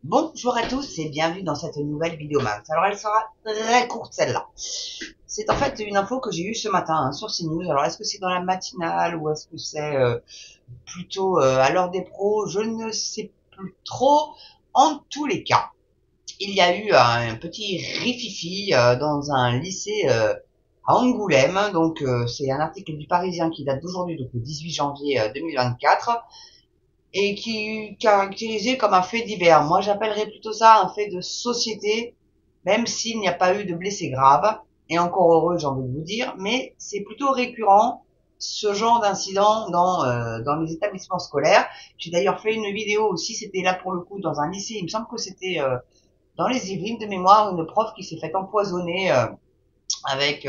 Bonjour à tous et bienvenue dans cette nouvelle vidéo Max. Alors elle sera très courte celle-là. C'est en fait une info que j'ai eue ce matin sur CNews. Alors est-ce que c'est dans la matinale ou est-ce que c'est plutôt à l'heure des pros? Je ne sais plus trop. En tous les cas, il y a eu un petit rififi dans un lycée à Angoulême. Donc c'est un article du Parisien qui date d'aujourd'hui, donc le 18 janvier 2024 et qui est caractérisé comme un fait divers. Moi, j'appellerais plutôt ça un fait de société, même s'il n'y a pas eu de blessés graves, et encore heureux, j'ai envie de vous dire, mais c'est plutôt récurrent ce genre d'incident dans les établissements scolaires. J'ai d'ailleurs fait une vidéo aussi, c'était là pour le coup dans un lycée, il me semble que c'était dans les Yvelines de mémoire, une prof qui s'est fait empoisonner avec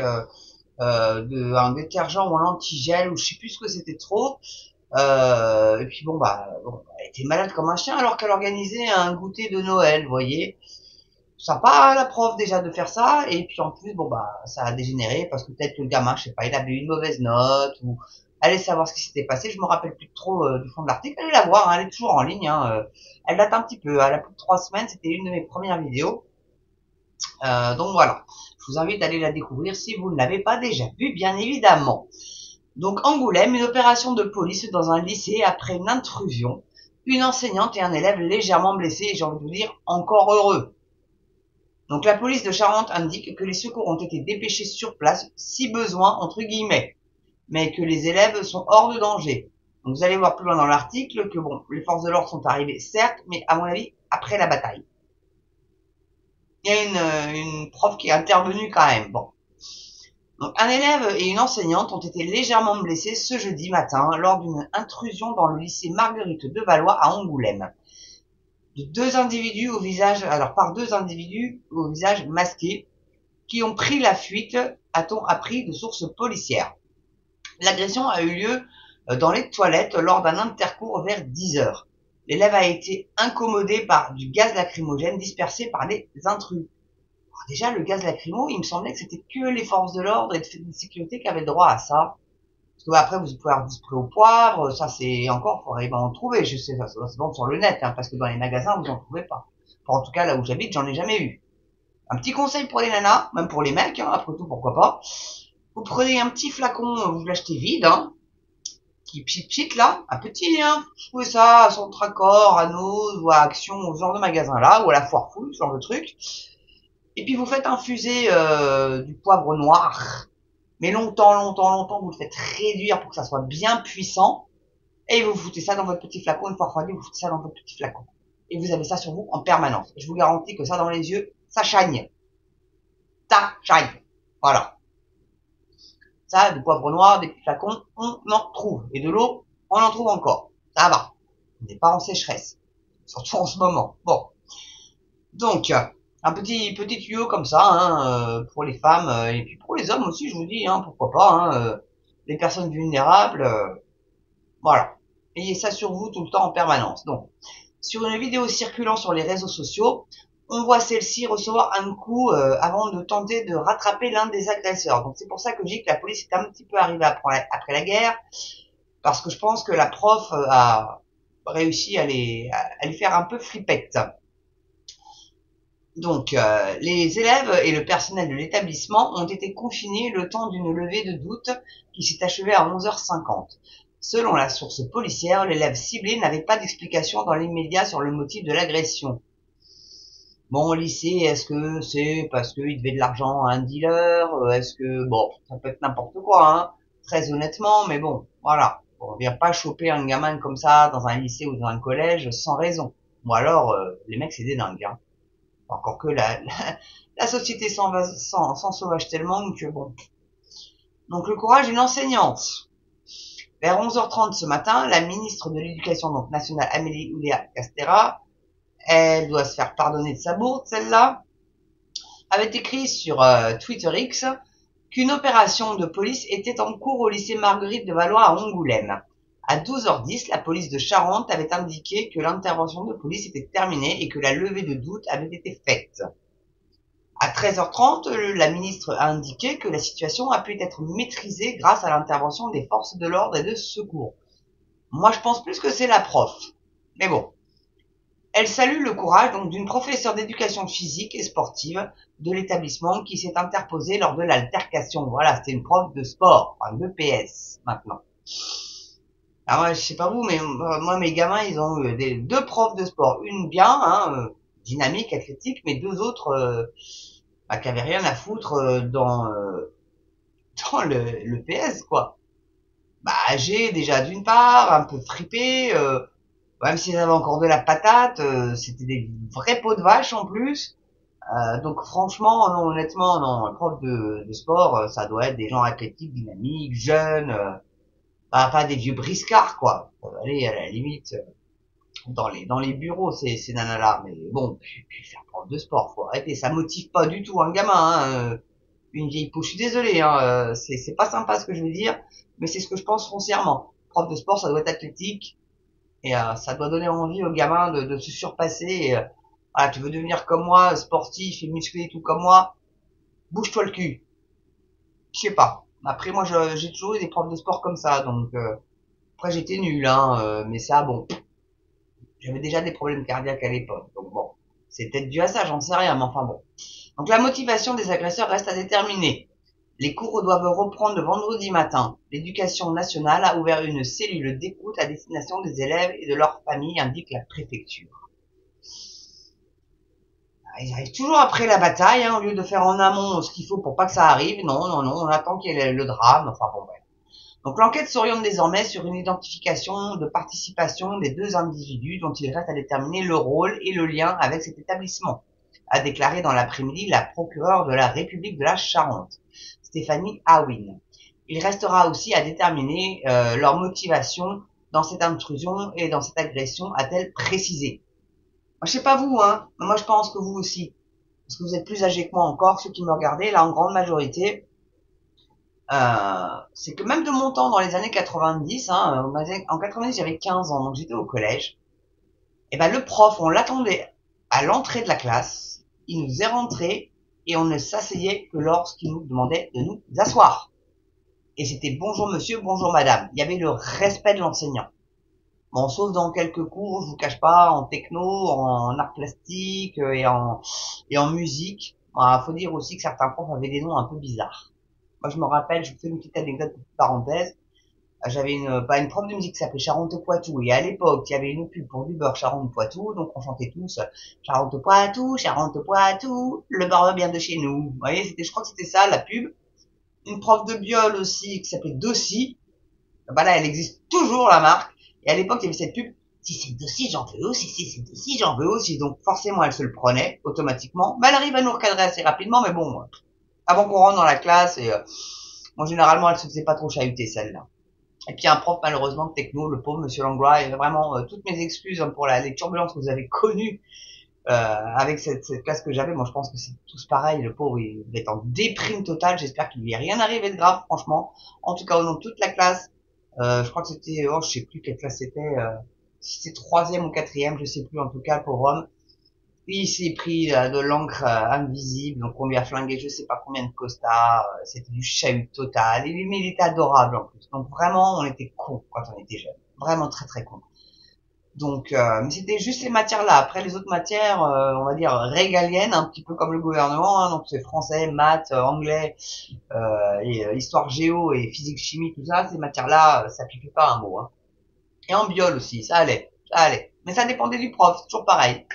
un détergent ou un antigel, ou je sais plus ce que c'était trop, et puis bon, elle était malade comme un chien alors qu'elle organisait un goûter de Noël, vous voyez. Sympa la prof déjà de faire ça, et puis en plus ça a dégénéré parce que peut-être que le gamin, je sais pas, il avait eu une mauvaise note ou allez savoir ce qui s'était passé. Je me rappelle plus trop du fond de l'article. Allez la voir, hein, elle est toujours en ligne. Hein, elle date un petit peu, elle a plus de 3 semaines. C'était une de mes premières vidéos. Donc voilà, je vous invite à aller la découvrir si vous ne l'avez pas déjà vue, bien évidemment. Donc Angoulême, une opération de police dans un lycée après une intrusion. Une enseignante et un élève légèrement blessés, et j'ai envie de vous dire encore heureux. Donc la police de Charente indique que les secours ont été dépêchés sur place, si besoin, entre guillemets, mais que les élèves sont hors de danger. Donc vous allez voir plus loin dans l'article que bon, les forces de l'ordre sont arrivées, certes, mais à mon avis, après la bataille. Il y a une prof qui est intervenue quand même. Bon. Donc, un élève et une enseignante ont été légèrement blessés ce jeudi matin lors d'une intrusion dans le lycée Marguerite de Valois à Angoulême. Par deux individus au visage masqué qui ont pris la fuite, a-t-on appris de sources policières. L'agression a eu lieu dans les toilettes lors d'un intercours vers 10 heures. L'élève a été incommodé par du gaz lacrymogène dispersé par les intrus. Déjà, le gaz lacrymo, il me semblait que c'était que les forces de l'ordre et de sécurité qui avaient le droit à ça. Parce que après, vous pouvez avoir du spray au poivre, ça c'est encore, faut arriver à en trouver, je sais, ça se vend sur le net, hein, parce que dans les magasins, vous en trouvez pas. Enfin, en tout cas, là où j'habite, j'en ai jamais eu. Un petit conseil pour les nanas, même pour les mecs, hein, après tout, pourquoi pas. Vous prenez un petit flacon, vous l'achetez vide, hein, qui pchit là, un petit, hein, vous trouvez ça à Centracor, à Nose, ou à Action, ou ce genre de magasin là, ou à la Foire Fouille, ce genre de truc. Et puis vous faites infuser du poivre noir, mais longtemps, vous le faites réduire pour que ça soit bien puissant, et vous foutez ça dans votre petit flacon, une fois refroidi, vous foutez ça dans votre petit flacon. Et vous avez ça sur vous en permanence. Je vous garantis que ça dans les yeux, ça chagne. Ça chagne. Voilà. Ça, du poivre noir, des petits flacons, on en trouve. Et de l'eau, on en trouve encore. Ça va. On n'est pas en sécheresse. Surtout en ce moment. Bon. Donc, un petit tuyau comme ça, hein, pour les femmes, et puis pour les hommes aussi, je vous dis, hein, pourquoi pas, hein, les personnes vulnérables, voilà. Ayez ça sur vous tout le temps en permanence. Donc, sur une vidéo circulant sur les réseaux sociaux, on voit celle-ci recevoir un coup avant de tenter de rattraper l'un des agresseurs. Donc c'est pour ça que je dis que la police est un petit peu arrivée après la guerre, parce que je pense que la prof a réussi à les faire un peu flippettes. Donc, les élèves et le personnel de l'établissement ont été confinés le temps d'une levée de doute qui s'est achevée à 11h50. Selon la source policière, l'élève ciblé n'avait pas d'explication dans l'immédiat sur le motif de l'agression. Bon, au lycée, est-ce que c'est parce qu'il devait de l'argent à un dealer? Est-ce que, bon, ça peut être n'importe quoi, hein, très honnêtement, mais bon, voilà. On vient pas choper un gamin comme ça dans un lycée ou dans un collège sans raison. Ou alors, les mecs, c'est des dingues, hein. Encore que la société s'en sauvage tellement que bon. Donc le courage d'une enseignante. Vers 11h30 ce matin, la ministre de l'Éducation donc nationale, Amélie Oudéa-Castéra, elle doit se faire pardonner de sa bourde, celle-là, avait écrit sur Twitter X qu'une opération de police était en cours au lycée Marguerite de Valois à Angoulême. À 12h10, la police de Charente avait indiqué que l'intervention de police était terminée et que la levée de doute avait été faite. À 13h30, la ministre a indiqué que la situation a pu être maîtrisée grâce à l'intervention des forces de l'ordre et de secours. Moi, je pense plus que c'est la prof. Mais bon. Elle salue le courage donc d'une professeure d'éducation physique et sportive de l'établissement qui s'est interposée lors de l'altercation. Voilà, c'était une prof de sport, enfin de PS maintenant. Alors moi, je sais pas vous, mais moi mes gamins, ils ont eu deux profs de sport, une bien, dynamique, athlétique, mais deux autres bah, qui avaient rien à foutre dans le PS quoi. Bah âgés déjà d'une part, un peu fripés. Même s'ils avaient encore de la patate, c'était des vrais pots de vache en plus. Donc franchement, non, honnêtement, non, un prof de sport, ça doit être des gens athlétiques, dynamiques, jeunes, pas des vieux briscards, quoi. Allez, à la limite, dans les bureaux, ces nanas-là. Mais bon, puis faire prof de sport, faut arrêter. Ça motive pas du tout un gamin, une vieille peau. Je suis désolé, c'est pas sympa ce que je veux dire, mais c'est ce que je pense foncièrement. Prof de sport, ça doit être athlétique, et ça doit donner envie aux gamins de se surpasser. Et, voilà, tu veux devenir comme moi, sportif et musclé tout comme moi, bouge-toi le cul. Je sais pas. Après moi j'ai toujours eu des profs de sport comme ça, donc après j'étais nul, mais ça bon, j'avais déjà des problèmes cardiaques à l'époque, donc bon, c'est peut-être dû à ça, j'en sais rien, mais enfin bon. Donc la motivation des agresseurs reste à déterminer. Les cours doivent reprendre le vendredi matin. L'éducation nationale a ouvert une cellule d'écoute à destination des élèves et de leurs familles, indique la préfecture. Ils arrivent toujours après la bataille, au lieu de faire en amont ce qu'il faut pour pas que ça arrive. Non, non, non, on attend qu'il y ait le drame. Enfin bon, bref. Donc l'enquête s'oriente désormais sur une identification de participation des deux individus dont il reste à déterminer le rôle et le lien avec cet établissement, a déclaré dans l'après-midi la procureure de la République de la Charente, Stéphanie Awin. Il restera aussi à déterminer leur motivation dans cette intrusion et dans cette agression, a-t-elle précisé. Moi, je sais pas vous, mais moi je pense que vous aussi, parce que vous êtes plus âgés que moi encore, ceux qui me regardaient, là en grande majorité, c'est que même de mon temps, dans les années 90, en 90 j'avais 15 ans, donc j'étais au collège, et ben le prof, on l'attendait à l'entrée de la classe, il nous est rentré, et on ne s'asseyait que lorsqu'il nous demandait de nous asseoir. Et c'était bonjour monsieur, bonjour madame. Il y avait le respect de l'enseignant. Bon, sauf dans quelques cours, je vous cache pas, en techno, en art plastique et en musique. Bah, faut dire aussi que certains profs avaient des noms un peu bizarres. Moi, je me rappelle, je vous fais une petite anecdote, une petite parenthèse. J'avais une prof de musique qui s'appelait Charente-Poitou. Et à l'époque, il y avait une pub pour du beurre Charente-Poitou. Donc, on chantait tous Charente-Poitou, Charente-Poitou, le beurre vient de chez nous. Vous voyez, je crois que c'était ça, la pub. Une prof de biole aussi qui s'appelait Dossi. Bah là, elle existe toujours, la marque. Et à l'époque, il y avait cette pub. Si c'est Dossi, j'en veux aussi. Si c'est Dossi, j'en veux aussi. Donc, forcément, elle se le prenait, automatiquement. Mais elle arrive à nous recadrer assez rapidement. Mais bon, avant qu'on rentre dans la classe, et bon, généralement, elle se faisait pas trop chahuter, celle-là. Et puis, un prof, malheureusement, de techno, le pauvre monsieur Langlois, et vraiment, toutes mes excuses pour les turbulences que vous avez connues avec cette classe que j'avais. Moi, je pense que c'est tous pareil. Le pauvre, il est en déprime totale. J'espère qu'il lui est rien arrivé de grave, franchement. En tout cas, au nom de toute la classe, je crois que c'était, je sais plus quelle classe c'était, si c'était troisième ou quatrième, je sais plus, en tout cas, pour homme. Il s'est pris de l'encre invisible, donc on lui a flingué je sais pas combien de costards, c'était du chahut total, mais il était adorable en plus. Donc vraiment, on était cons quand on était jeunes. Vraiment très très cons. Donc, mais c'était juste ces matières-là. Après, les autres matières, on va dire régaliennes, un petit peu comme le gouvernement, donc c'est français, maths, anglais, et histoire géo et physique chimie, tout ça, ces matières-là, ça piquait pas un mot. Et en biole aussi, ça allait, ça allait. Mais ça dépendait du prof, toujours pareil.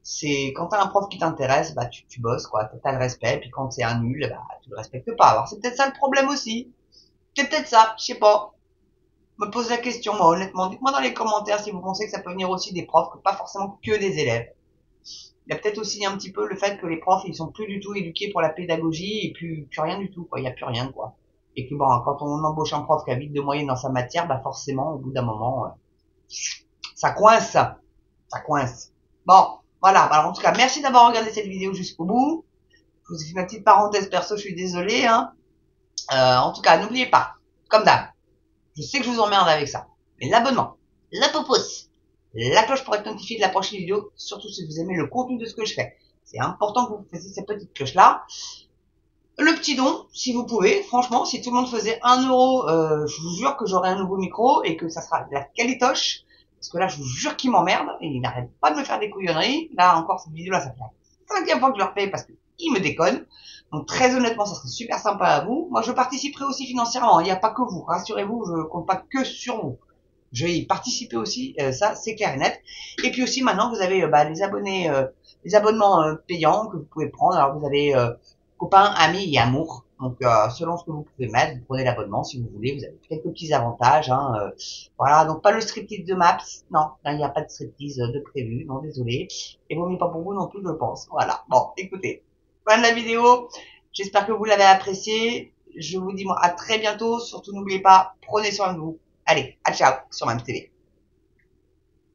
C'est quand t'as un prof qui t'intéresse, bah tu bosses quoi, t'as le respect, puis quand c'est un nul, bah tu le respectes pas. Alors c'est peut-être ça le problème aussi. C'est peut-être ça, je sais pas. Me pose la question, moi, honnêtement. Dites-moi dans les commentaires si vous pensez que ça peut venir aussi des profs, que pas forcément que des élèves. Il y a peut-être aussi un petit peu le fait que les profs, ils sont plus du tout éduqués pour la pédagogie et plus rien du tout, quoi. Il y a plus rien, quoi. Et que bon, quand on embauche un prof qui a vite de moyenne dans sa matière, bah forcément, au bout d'un moment, ça coince, ça coince. Bon, voilà. Alors, en tout cas, merci d'avoir regardé cette vidéo jusqu'au bout. Je vous ai fait ma petite parenthèse perso, je suis désolée, en tout cas, n'oubliez pas, comme d'hab, je sais que je vous emmerde avec ça, mais l'abonnement, la pouce, la cloche pour être notifié de la prochaine vidéo, surtout si vous aimez le contenu de ce que je fais. C'est important que vous fassiez cette petite cloche-là. Le petit don, si vous pouvez, franchement, si tout le monde faisait 1 euro, je vous jure que j'aurai un nouveau micro et que ça sera de la qualitoche. Parce que là, je vous jure qu'il m'emmerde et il n'arrête pas de me faire des couillonneries. Là, encore, cette vidéo-là, ça fait la 5e fois que je le refais parce qu'il me déconne. Donc, très honnêtement, ça serait super sympa à vous. Moi, je participerai aussi financièrement. Il n'y a pas que vous. Rassurez-vous, je compte pas que sur vous. Je vais y participer aussi, ça c'est clair et net. Et puis aussi maintenant vous avez les abonnés, les abonnements payants que vous pouvez prendre. Alors vous avez copains, amis et amour. Donc selon ce que vous pouvez mettre, vous prenez l'abonnement si vous voulez. Vous avez quelques petits avantages. Hein, voilà, donc pas le striptease de Maps. Non, là il n'y a pas de striptease de prévu. Non, désolé. Et vaut mieux pas pour vous non plus, je pense. Voilà. Bon, écoutez, fin de la vidéo. J'espère que vous l'avez apprécié. Je vous dis moi à très bientôt. Surtout n'oubliez pas, prenez soin de vous. Allez, à ciao sur MAMS TV.